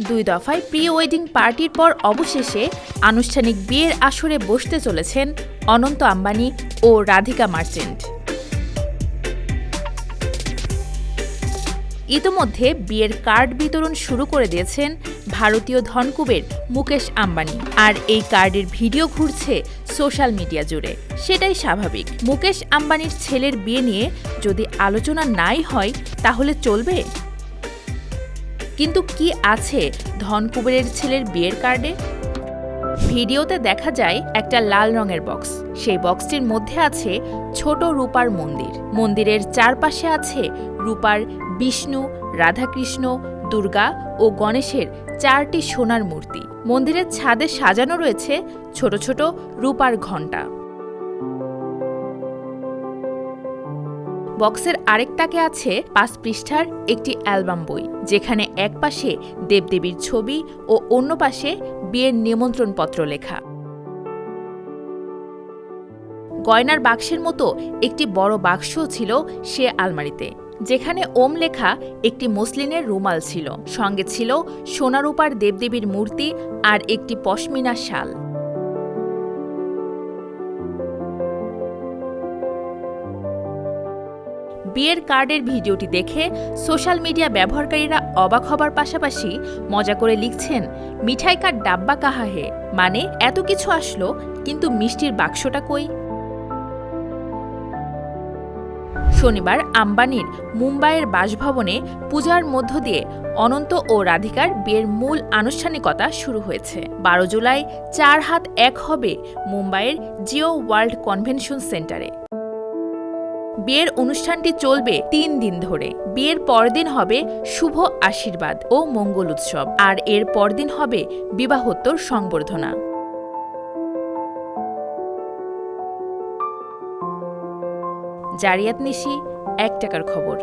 2 দফায় pre wedding পার্টির পর অবশেষে আনুষ্ঠানিক বিয়ের আসরে বসতে চলেছেন অনন্ত আম্বানি ও রাধিকা মার্চেন্ট। ইতোমধ্যে বিয়ের কার্ড বিতরণ শুরু করে দিয়েছেন ভারতীয় ধনকুবের মুকেশ আম্বানি। আর এই কার্ডের ভিডিও ঘুরছে সোশ্যাল মিডিয়া জুড়ে। সেটাই স্বাভাবিক। মুকেশ আম্বানির ছেলের বিয়ে নিয়ে যদি আলোচনা নাই হয় তাহলে চলবে? কিন্তু কি আছে ধনকুবেরের ছেলের বিয়ের কার্ডে? ভিডিওতে দেখা যায় একটা লাল রঙের বক্স। সেই বক্সটির মধ্যে আছে ছোট রূপার মন্দির। মন্দিরের চারপাশে আছে রূপার বিষ্ণু, রাধাকৃষ্ণ, দুর্গা ও গণেশের 4টি সোনার মূর্তি। মন্দিরের ছাদে সাজানো রয়েছে ছোট ছোট রূপার ঘণ্টা। বক্সের আরেক তাকে আছে 5 পৃষ্ঠার একটি অ্যালবাম বই, যেখানে এক পাশে দেবদেবীর ছবি ও অন্য পাশে বিয়ের নিমন্ত্রণপত্র লেখা। গয়নার বাক্সের মতো একটি বড় বাক্সও ছিল সে আলমারিতে, যেখানে ওম লেখা একটি মসলিনের রুমাল ছিল। সঙ্গে ছিল সোনা রূপার দেবদেবীর মূর্তি আর একটি পশমিনা শাল। বিয়ের কার্ডের ভিডিওটি দেখে সোশ্যাল মিডিয়া ব্যবহারকারীরা অবাক হবার পাশাপাশি মজা করে লিখছেন, মিঠাই কা ডাব্বা কাহা হে, মানে এত কিছু আসলো কিন্তু মিষ্টির বাক্সটা কই? শনিবার আম্বানির মুম্বাইয়ের বাসভবনে পূজার মধ্য দিয়ে অনন্ত ও রাধিকার বিয়ের মূল আনুষ্ঠানিকতা শুরু হয়েছে। 12 জুলাই 4 হাত 1 হবে মুম্বাইয়ের জিও ওয়ার্ল্ড কনভেনশন সেন্টারে। বিয়ের অনুষ্ঠানটি চলবে 3 দিন ধরে। বিয়ের পরদিন হবে শুভ আশীর্বাদ ও মঙ্গল উৎসব, আর এর পরদিন হবে বিবাহোত্তর সংবর্ধনা। জারিয়াত নিশি, 1 টাকার খবর।